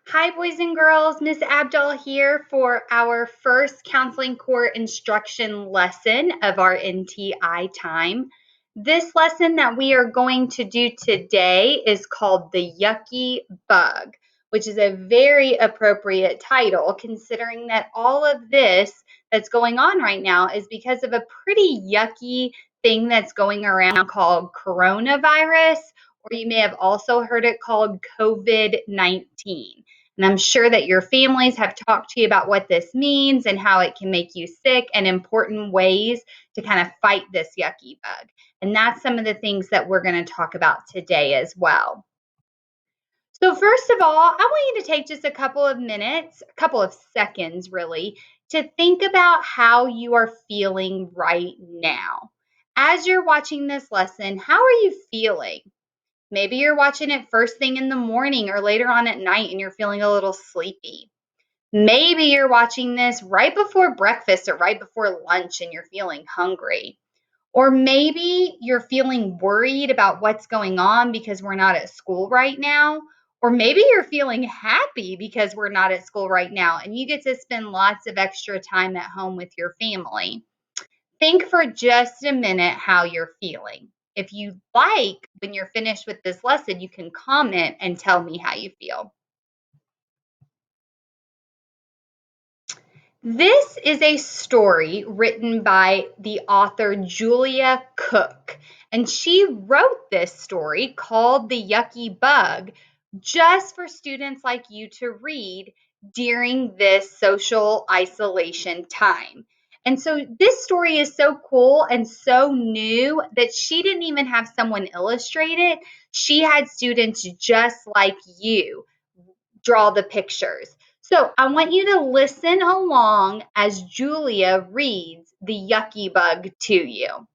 Hi, boys and girls. Miss Abdal here for our first counseling core instruction lesson of our NTI time. This lesson that we are going to do today is called the Yucky Bug, which is a very appropriate title considering that all of this that's going on right now is because of a pretty yucky thing that's going around called coronavirus, or you may have also heard it called COVID-19. And I'm sure that your families have talked to you about what this means and how it can make you sick and important ways to kind of fight this yucky bug. And that's some of the things that we're going to talk about today as well. So, first of all, I want you to take just a couple of minutes, a couple of seconds really, to think about how you are feeling right now. As you're watching this lesson, how are you feeling? Maybe you're watching it first thing in the morning or later on at night and you're feeling a little sleepy. Maybe you're watching this right before breakfast or right before lunch and you're feeling hungry. Or maybe you're feeling worried about what's going on because we're not at school right now. Or maybe you're feeling happy because we're not at school right now and you get to spend lots of extra time at home with your family. Think for just a minute how you're feeling. If you like, when you're finished with this lesson, you can comment and tell me how you feel. This is a story written by the author Julia Cook, and she wrote this story called The Yucky Bug just for students like you to read during this social isolation time. And so this story is so cool and so new that she didn't even have someone illustrate it. She had students just like you draw the pictures. So I want you to listen along as Julia reads The Yucky Bug to you.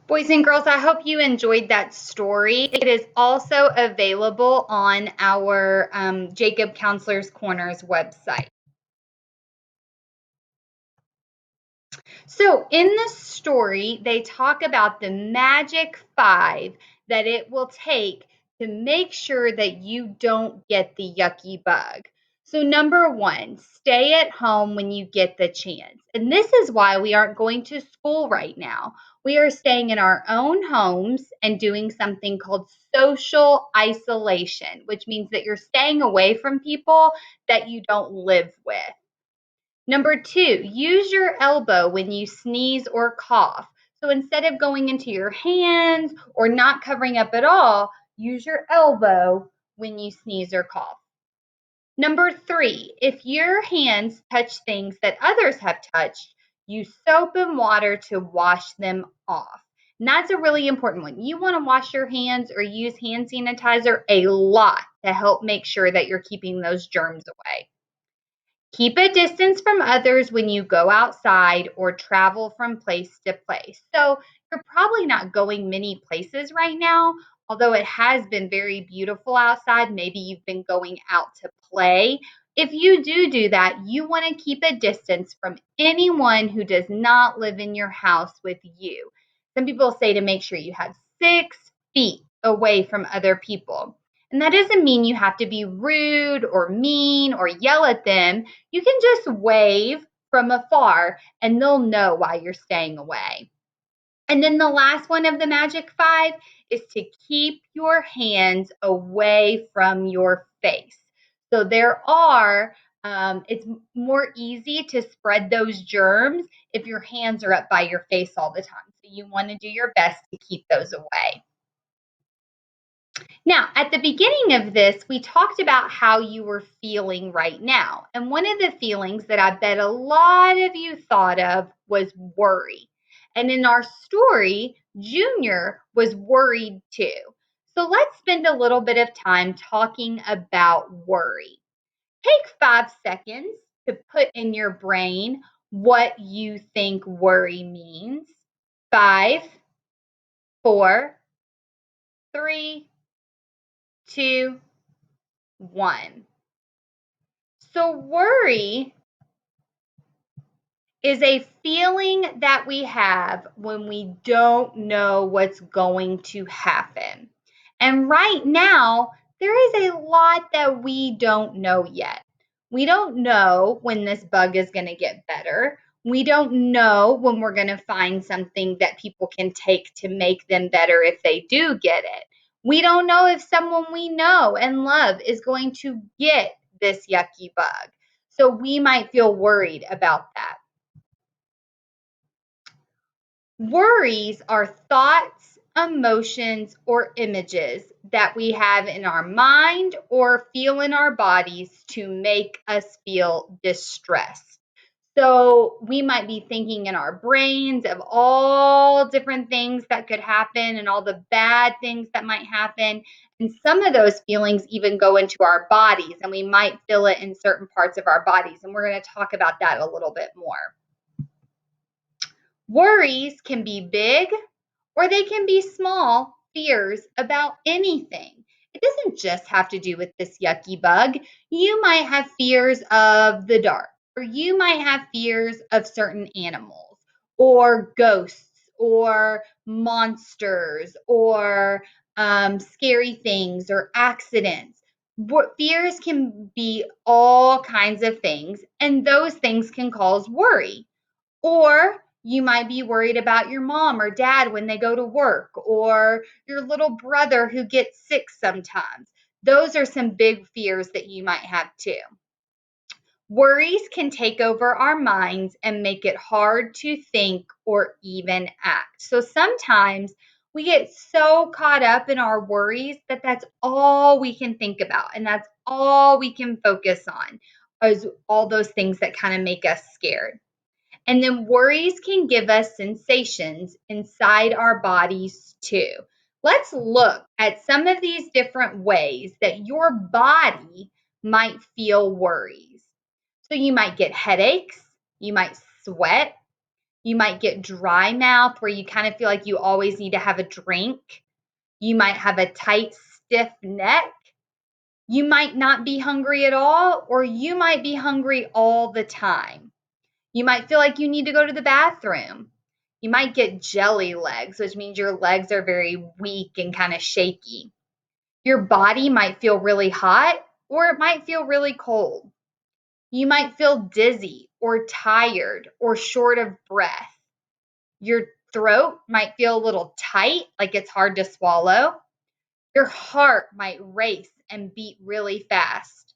Boys and girls, I hope you enjoyed that story. It is also available on our Jacob Counselor's Corners website. So in the story, they talk about the magic 5 that it will take to make sure that you don't get the yucky bug. So number 1, stay at home when you get the chance. And this is why we aren't going to school right now. We are staying in our own homes and doing something called social isolation, which means that you're staying away from people that you don't live with. Number 2, use your elbow when you sneeze or cough. So instead of going into your hands or not covering up at all, use your elbow when you sneeze or cough. Number 3, if your hands touch things that others have touched, use soap and water to wash them off. And that's a really important one. You want to wash your hands or use hand sanitizer a lot to help make sure that you're keeping those germs away. Keep a distance from others when you go outside or travel from place to place. So you're probably not going many places right now, although it has been very beautiful outside. Maybe you've been going out to play. If you do that, you want to keep a distance from anyone who does not live in your house with you. Some people say to make sure you have 6 feet away from other people. And that doesn't mean you have to be rude or mean or yell at them. You can just wave from afar and they'll know why you're staying away. And then the last one of the magic 5 is to keep your hands away from your face. So it's more easy to spread those germs if your hands are up by your face all the time. So you want to do your best to keep those away. Now, at the beginning of this, we talked about how you were feeling right now. And one of the feelings that I bet a lot of you thought of was worry. And in our story, Junior was worried too. So let's spend a little bit of time talking about worry. Take 5 seconds to put in your brain what you think worry means. 5, 4, 3, 2, 1. So, worry is a feeling that we have when we don't know what's going to happen. And right now, there is a lot that we don't know yet. We don't know when this bug is going to get better. We don't know when we're going to find something that people can take to make them better if they do get it. We don't know if someone we know and love is going to get this yucky bug. So we might feel worried about that. Worries are thoughts, emotions, or images that we have in our mind or feel in our bodies to make us feel distressed. So we might be thinking in our brains of all different things that could happen and all the bad things that might happen. And some of those feelings even go into our bodies, and we might feel it in certain parts of our bodies. And we're going to talk about that a little bit more. Worries can be big or they can be small fears about anything. It doesn't just have to do with this yucky bug. You might have fears of the dark, or you might have fears of certain animals, or ghosts, or monsters, or scary things, or accidents. Fears can be all kinds of things, and those things can cause worry. Or you might be worried about your mom or dad when they go to work, or your little brother who gets sick sometimes. Those are some big fears that you might have too. Worries can take over our minds and make it hard to think or even act. So sometimes we get so caught up in our worries that that's all we can think about and that's all we can focus on is all those things that kind of make us scared. And then worries can give us sensations inside our bodies too. Let's look at some of these different ways that your body might feel worries. So you might get headaches, you might sweat, You might get dry mouth where you kind of feel like you always need to have a drink. You might have a tight, stiff neck. You might not be hungry at all, or you might be hungry all the time. You might feel like you need to go to the bathroom. You might get jelly legs, which means your legs are very weak and kind of shaky. Your body might feel really hot, or it might feel really cold. You might feel dizzy or tired or short of breath. Your throat might feel a little tight, like it's hard to swallow. Your heart might race and beat really fast.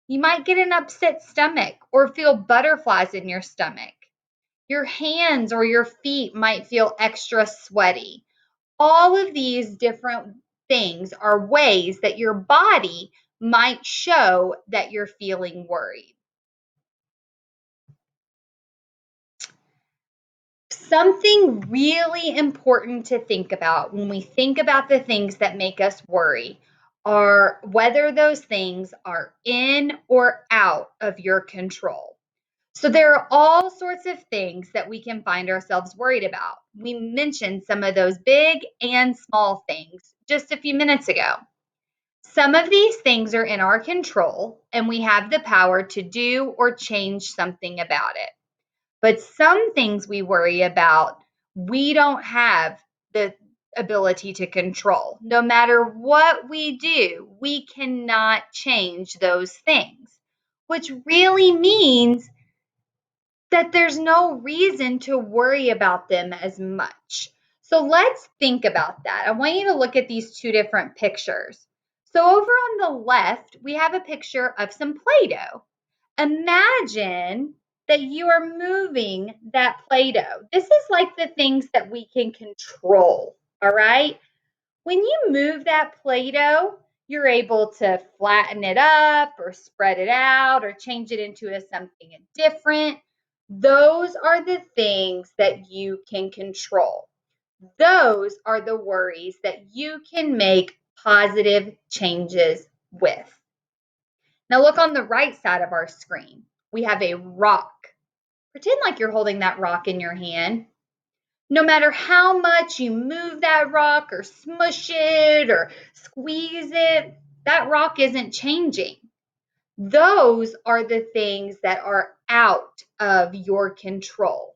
You might get an upset stomach or feel butterflies in your stomach. Your hands or your feet might feel extra sweaty. All of these different things are ways that your body might show that you're feeling worried. Something really important to think about when we think about the things that make us worry are whether those things are in or out of your control. So there are all sorts of things that we can find ourselves worried about. We mentioned some of those big and small things just a few minutes ago. Some of these things are in our control, and we have the power to do or change something about it. But some things we worry about, we don't have the ability to control. No matter what we do, we cannot change those things, which really means that there's no reason to worry about them as much. So let's think about that. I want you to look at these two different pictures. So over on the left, we have a picture of some Play-Doh. Imagine that you are moving that Play-Doh. This is like the things that we can control, all right? When you move that Play-Doh, you're able to flatten it up or spread it out or change it into something different. Those are the things that you can control. Those are the worries that you can make positive changes with. Now look on the right side of our screen. We have a rock. Pretend like you're holding that rock in your hand. No matter how much you move that rock or smush it or squeeze it, that rock isn't changing. Those are the things that are out of your control.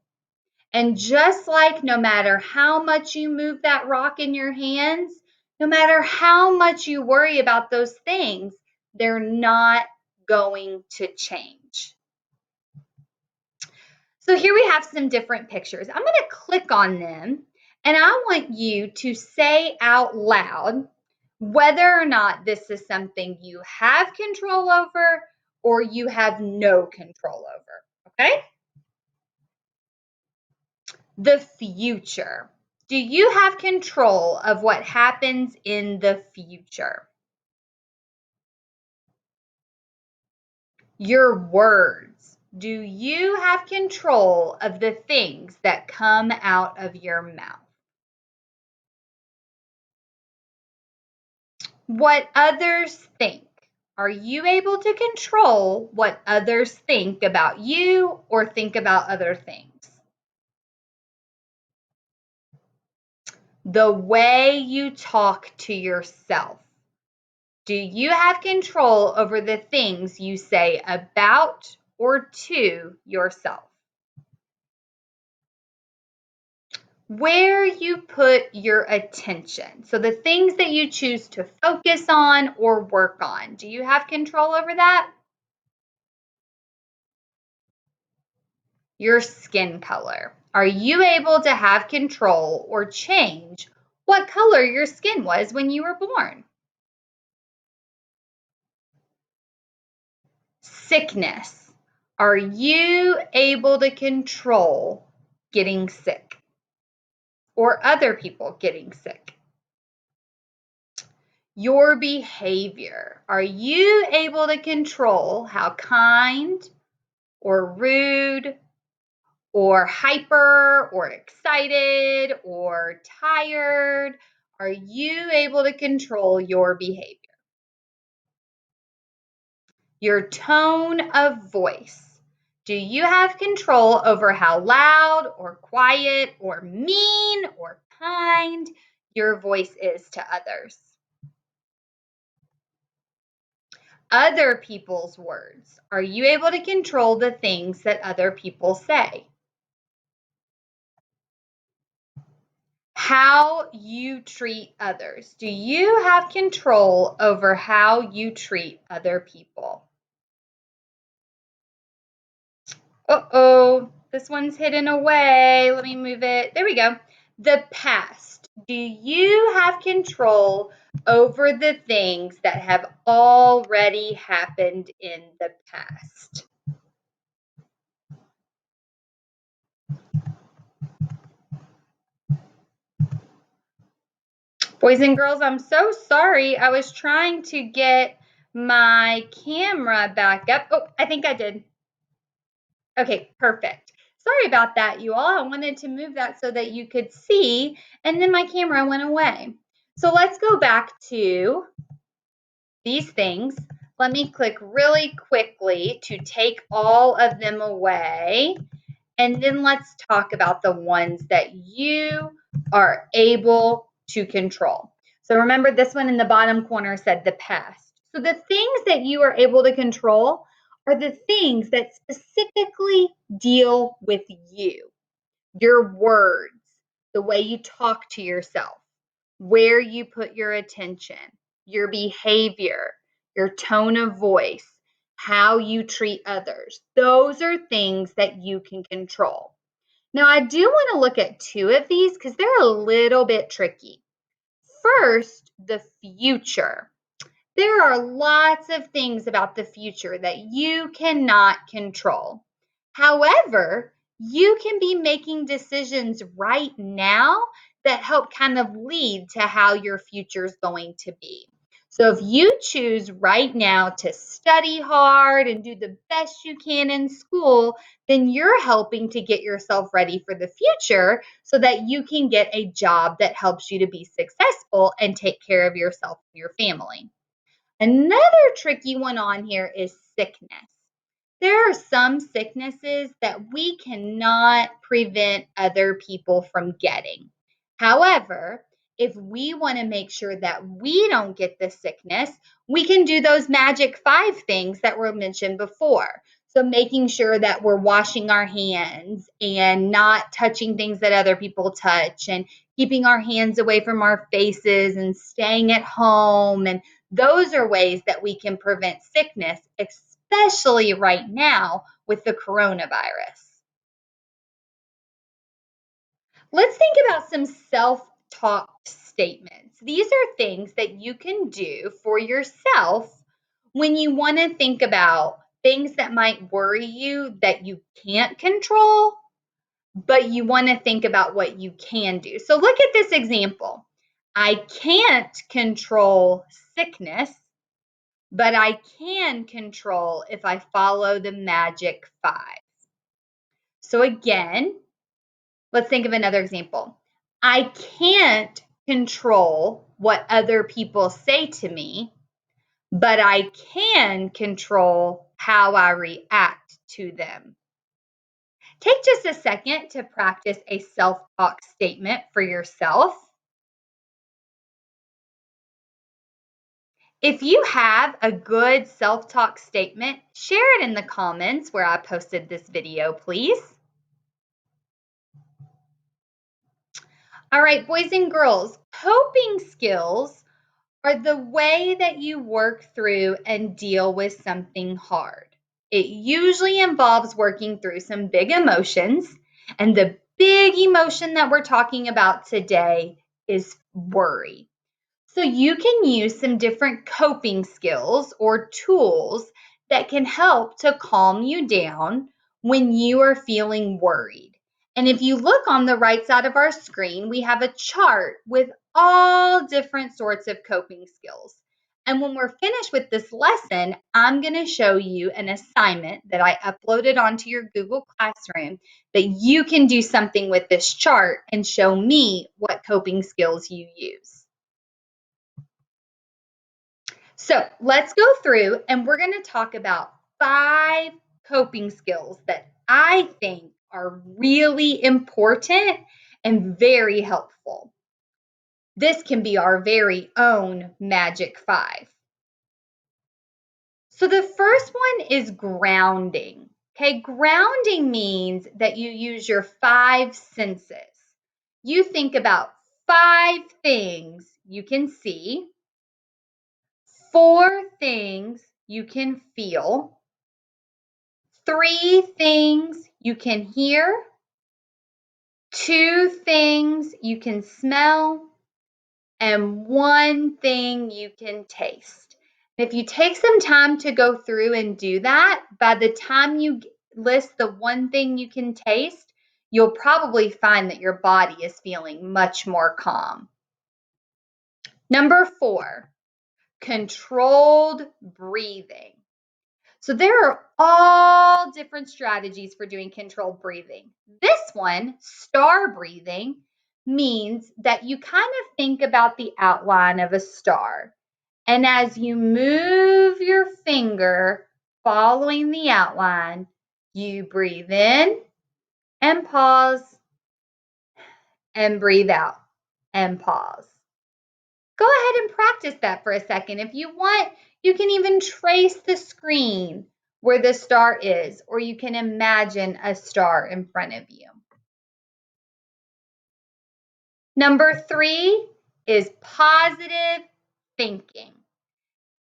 And just like no matter how much you move that rock in your hands, no matter how much you worry about those things, they're not going to change. So here we have some different pictures. I'm going to click on them, and I want you to say out loud whether or not this is something you have control over or you have no control over, okay? The future. Do you have control of what happens in the future? Your words. Do you have control of the things that come out of your mouth? What others think. Are you able to control what others think about you or think about other things? The way you talk to yourself. Do you have control over the things you say about or to yourself? Where you put your attention. So the things that you choose to focus on or work on. Do you have control over that? Your skin color. Are you able to have control or change what color your skin was when you were born? Sickness. Are you able to control getting sick or other people getting sick? Your behavior. Are you able to control how kind or rude or hyper or excited or tired? Are you able to control your behavior? Your tone of voice. Do you have control over how loud or quiet or mean or kind your voice is to others? Other people's words. Are you able to control the things that other people say? How you treat others. Do you have control over how you treat other people? Uh-oh, this one's hidden away. Let me move it. There we go. The past. Do you have control over the things that have already happened in the past? Boys and girls, I'm so sorry. I was trying to get my camera back up. Oh, I think I did. Okay, perfect. Sorry about that, you all. I wanted to move that so that you could see, and then my camera went away. So let's go back to these things. Let me click really quickly to take all of them away. And then let's talk about the ones that you are able to control. So remember, this one in the bottom corner said the past. So the things that you are able to control are the things that specifically deal with you, your words, the way you talk to yourself, where you put your attention, your behavior, your tone of voice, how you treat others. Those are things that you can control. Now, I do want to look at two of these because they're a little bit tricky. First, the future. There are lots of things about the future that you cannot control. However, you can be making decisions right now that help kind of lead to how your future is going to be. So if you choose right now to study hard and do the best you can in school, then you're helping to get yourself ready for the future so that you can get a job that helps you to be successful and take care of yourself and your family. Another tricky one on here is sickness. There are some sicknesses that we cannot prevent other people from getting. However, if we want to make sure that we don't get the sickness, we can do those magic 5 things that were mentioned before. So making sure that we're washing our hands and not touching things that other people touch, and keeping our hands away from our faces and staying at home. And those are ways that we can prevent sickness, especially right now with the coronavirus. Let's think about some self-talk statements. These are things that you can do for yourself when you want to think about things that might worry you that you can't control, but you want to think about what you can do. So look at this example. I can't control sickness, but I can control if I follow the magic 5. So again, let's think of another example. I can't control what other people say to me, but I can control how I react to them. Take just a second to practice a self-talk statement for yourself. If you have a good self-talk statement, share it in the comments where I posted this video, please. All right, boys and girls, coping skills are the way that you work through and deal with something hard. It usually involves working through some big emotions, and the big emotion that we're talking about today is worry. So you can use some different coping skills or tools that can help to calm you down when you are feeling worried. And if you look on the right side of our screen, we have a chart with all different sorts of coping skills. And when we're finished with this lesson, I'm going to show you an assignment that I uploaded onto your Google Classroom that you can do something with this chart and show me what coping skills you use. So let's go through and we're going to talk about 5 coping skills that I think are really important and very helpful. This can be our very own Magic 5. So the first one is grounding. Okay, grounding means that you use your 5 senses. You think about 5 things you can see, 4 things you can feel, 3 things you can hear, 2 things you can smell, and 1 thing you can taste. If you take some time to go through and do that, by the time you list the 1 thing you can taste, you'll probably find that your body is feeling much more calm. Number 4, controlled breathing. So there are all different strategies for doing controlled breathing. This one, star breathing, means that you kind of think about the outline of a star. And as you move your finger following the outline, you breathe in and pause and breathe out and pause. Go ahead and practice that for a second. If you want, you can even trace the screen where the star is, or you can imagine a star in front of you. Number 3 is positive thinking.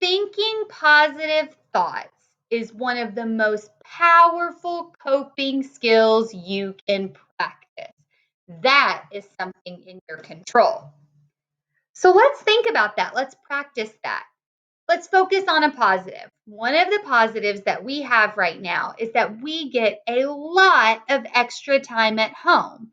Thinking positive thoughts is one of the most powerful coping skills you can practice. That is something in your control. So let's think about that. Let's practice that. Let's focus on a positive. One of the positives that we have right now is that we get a lot of extra time at home.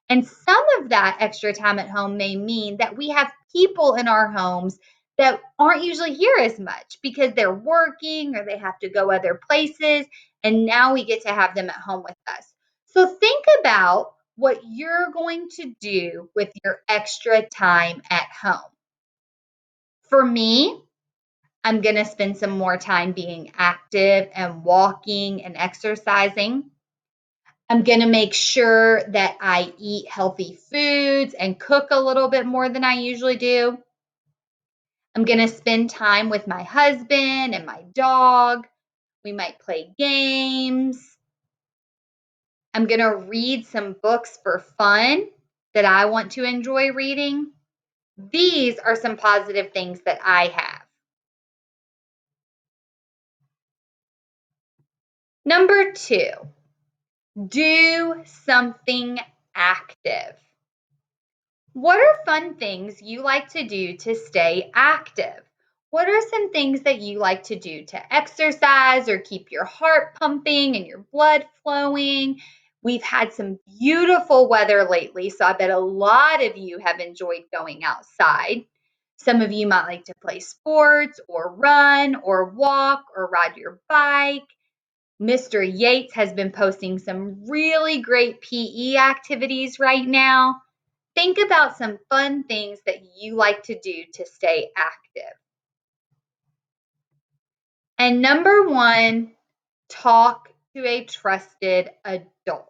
And some of that extra time at home may mean that we have people in our homes that aren't usually here as much because they're working or they have to go other places. And now we get to have them at home with us. So think about what you're going to do with your extra time at home. For me, I'm going to spend some more time being active and walking and exercising. I'm going to make sure that I eat healthy foods and cook a little bit more than I usually do. I'm going to spend time with my husband and my dog. We might play games. I'm going to read some books for fun that I want to enjoy reading. These are some positive things that I have. Number 2, do something active. What are fun things you like to do to stay active? What are some things that you like to do to exercise or keep your heart pumping and your blood flowing? We've had some beautiful weather lately, so I bet a lot of you have enjoyed going outside. Some of you might like to play sports or run or walk or ride your bike. Mr. Yates has been posting some really great PE activities right now. Think about some fun things that you like to do to stay active. And number 1, talk to a trusted adult.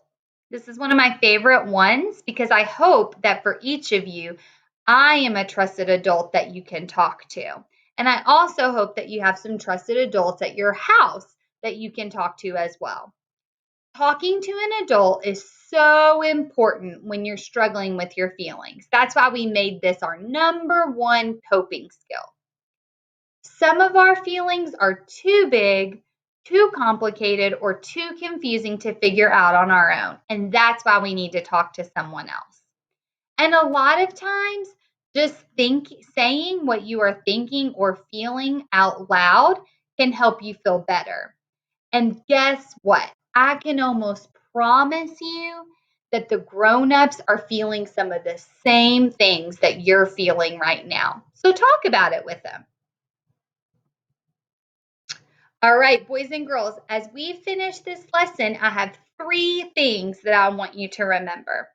This is one of my favorite ones because I hope that for each of you, I am a trusted adult that you can talk to. And I also hope that you have some trusted adults at your house that you can talk to as well. Talking to an adult is so important when you're struggling with your feelings. That's why we made this our number 1 coping skill. Some of our feelings are too big, too complicated, or too confusing to figure out on our own. And that's why we need to talk to someone else. And a lot of times, just saying what you are thinking or feeling out loud can help you feel better. And guess what? I can almost promise you that the grown-ups are feeling some of the same things that you're feeling right now. So talk about it with them. All right, boys and girls, as we finish this lesson, I have 3 things that I want you to remember.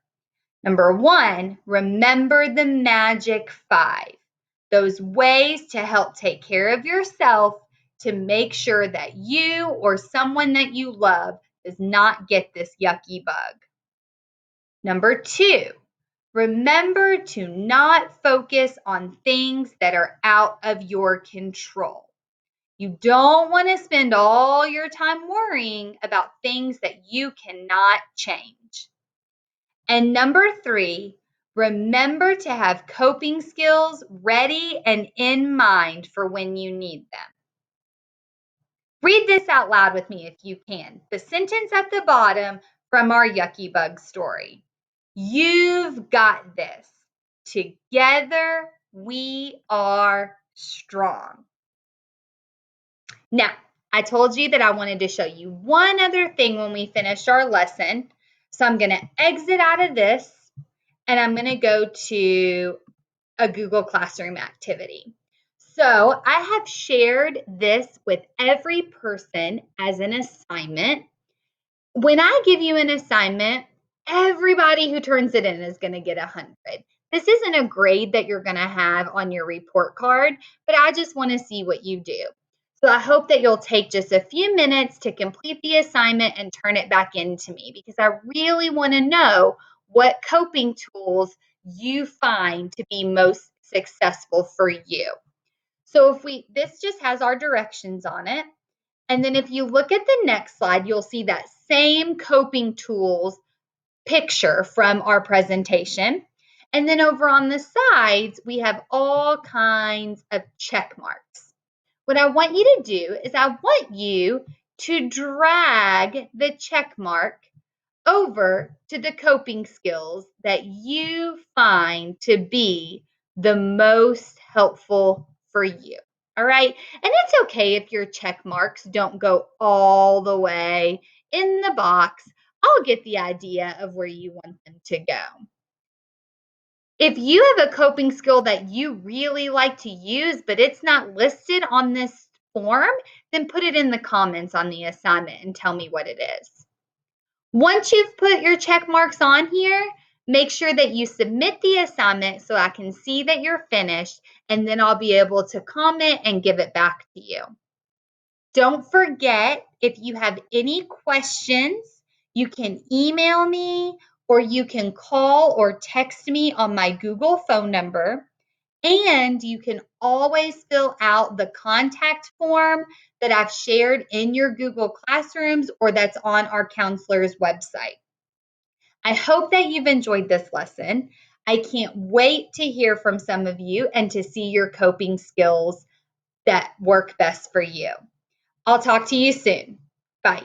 Number 1, remember the Magic 5. Those ways to help take care of yourself to make sure that you or someone that you love does not get this yucky bug. Number 2, remember to not focus on things that are out of your control. You don't want to spend all your time worrying about things that you cannot change. And number 3, remember to have coping skills ready and in mind for when you need them. Read this out loud with me if you can. The sentence at the bottom from our Yucky Bug story. You've got this. Together we are strong. Now, I told you that I wanted to show you one other thing when we finish our lesson. So I'm going to exit out of this and I'm going to go to a Google Classroom activity. So I have shared this with every person as an assignment. When I give you an assignment, everybody who turns it in is going to get 100. This isn't a grade that you're going to have on your report card, but I just want to see what you do. So I hope that you'll take just a few minutes to complete the assignment and turn it back into me, because I really want to know what coping tools you find to be most successful for you. So this just has our directions on it. And then if you look at the next slide, you'll see that same coping tools picture from our presentation. And then over on the sides, we have all kinds of check marks. What I want you to do is I want you to drag the check mark over to the coping skills that you find to be the most helpful for you. All right. And it's okay if your check marks don't go all the way in the box. I'll get the idea of where you want them to go. If you have a coping skill that you really like to use, but it's not listed on this form, then put it in the comments on the assignment and tell me what it is. Once you've put your check marks on here, make sure that you submit the assignment so I can see that you're finished, and then I'll be able to comment and give it back to you. Don't forget, if you have any questions, you can email me or you can call or text me on my Google phone number. And you can always fill out the contact form that I've shared in your Google Classrooms or that's on our counselor's website. I hope that you've enjoyed this lesson. I can't wait to hear from some of you and to see your coping skills that work best for you. I'll talk to you soon. Bye.